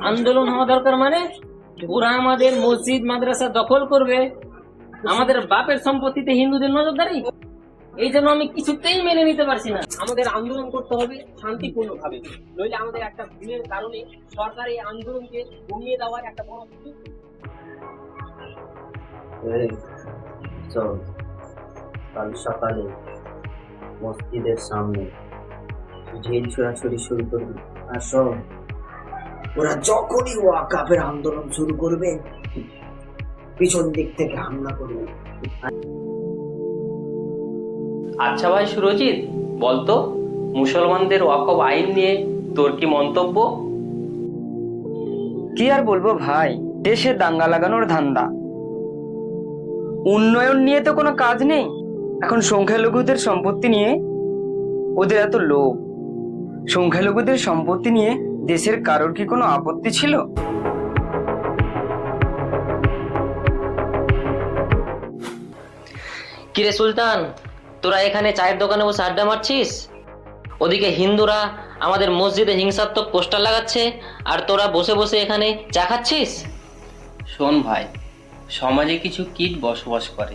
আন্দোলন হওয়া দরকার মানে ওরা আমাদের মসজিদ মাদ্রাসা দখল করবে, আমাদের বাপের সম্পত্তিতে হিন্দুদের নজরদারি। এই জন্য আমি কিছুতেই মেনে নিতে পারছি না। আমাদের আন্দোলন করতে হবে শান্তিপূর্ণ ভাবে, নইলে আমাদের একটা ভুলের কারণে সরকার এই আন্দোলনকে কমিয়ে দেওয়ার একটা বড় সুযোগ। চল কাল সকালে মসজিদের সামনে ঢিল ছোড়াছুড়ি শুরু করবি। আর শোন, ওরা যখনই ওয়াকাফের আন্দোলন শুরু করবে পিছন দিক থেকে হামলা করবে। আচ্ছা ভাই সুরজিৎ, বলতো মুসলমানদের ওয়াকফ আইন নিয়ে তোর কি মন্তব্য? কি আর বলবো ভাই, দেশে দাঙ্গা লাগানোর ধান্দা, উন্নয়ন নিয়ে তো কোনো কাজ নেই। এখন সংখ্যালঘুদের সম্পত্তি নিয়ে ওদের এত লোভ। সংখ্যালঘুদের সম্পত্তি নিয়ে দেশের কারোর কি কোনো আপত্তি ছিল? কিরে সুলতান, তোরা এখানে চায়ের দোকানে বসে আড্ডা মারছিস, ওদিকে হিন্দুরা আমাদের মসজিদে হিংসাত্মক পোস্টার লাগাচ্ছে, আর তোরা বসে বসে এখানে চা খাচ্ছিস। শোন ভাই, সমাজে কিছু কীট বসবাস করে,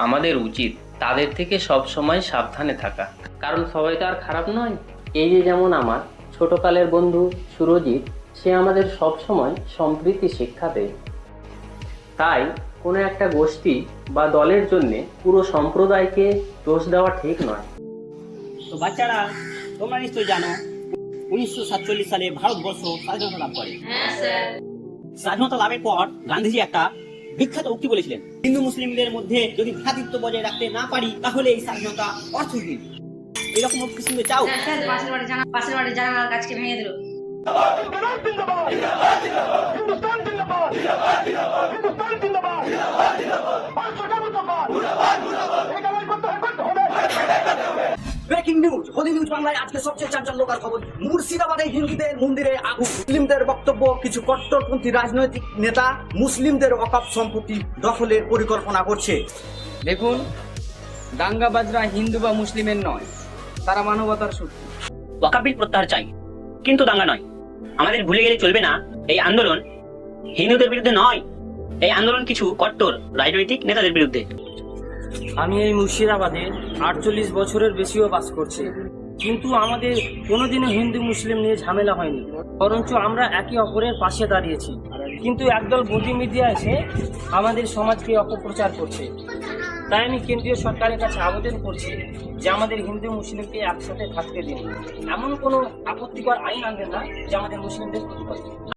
আমাদের উচিত তাদের থেকে সব সময় সাবধানে থাকা, কারণ সবাই তো আর খারাপ নয়। এই যে যেমন আমার ছোটকালের বন্ধু সুরজিৎ, সে আমাদের সব সময় সম্প্রীতি শিক্ষা দেয়। তাই কোনো একটা গোষ্ঠী বা দলের জন্য পুরো সম্প্রদায়কে দোষ দেওয়া ঠিক নয়। তো বাচ্চারা, তোমরা নিশ্চয়ই জানো 1947 সালে ভারতবর্ষ স্বাধীনতা লাভ করে। স্বাধীনতা লাভের পর গান্ধীজি একটা বিখ্যাত উক্তি বলেছিলেন, হিন্দু মুসলিমদের মধ্যে যদি ভ্রাতৃত্ব বজায় রাখতে না পারি তাহলে এই স্বাধীনতা অর্থহীন। এরকম উক্তি শুনতে চাও? পাশের বাড়ির জানালার গাছকে ভেঙে দিল। ব্রেকিং নিউজ, হলি নিউজ বাংলায় আজকে সবচেয়ে চাঞ্চল্যকর খবর। মুর্শিদাবাদে হিন্দুদের মন্দিরে আগুন। মুসলিমদের বক্তব্য, কিছু কট্টরপন্থী রাজনৈতিক নেতা মুসলিমদের ওয়াকফ সম্পত্তি দখলের পরিকল্পনা করছে। দেখুন, দাঙ্গাবাজরা হিন্দু বা মুসলিমের নয়, তারা মানবতার শক্তি। ওয়াকফ বিল প্রত্যাহার চাই, কিন্তু দাঙ্গা নয়। আমাদের ভুলে গেলে চলবে না, এই আন্দোলন হিন্দুদের বিরুদ্ধে নয়, এই আন্দোলন কিছু কট্টর রাজনৈতিক নেতাদের বিরুদ্ধে। আমি এই মুর্শিদাবাদে 48 বছরের বেশিও বাস করছি, কিন্তু আমাদের কোনোদিনও হিন্দু মুসলিম নিয়ে ঝামেলা হয়নি, বরঞ্চ আমরা একে অপরের পাশে দাঁড়িয়েছি। কিন্তু একদল গদি মিডিয়া এসে আমাদের সমাজকে অপপ্রচার করছে। তাই আমি কেন্দ্রীয় সরকারের কাছে আবেদন করছি যে আমাদের হিন্দু মুসলিমকে একসাথে থাকতে দিন। এমন কোনো আপত্তিকর আইন আনবেন না যে আমাদের মুসলিমদের ক্ষতি করে।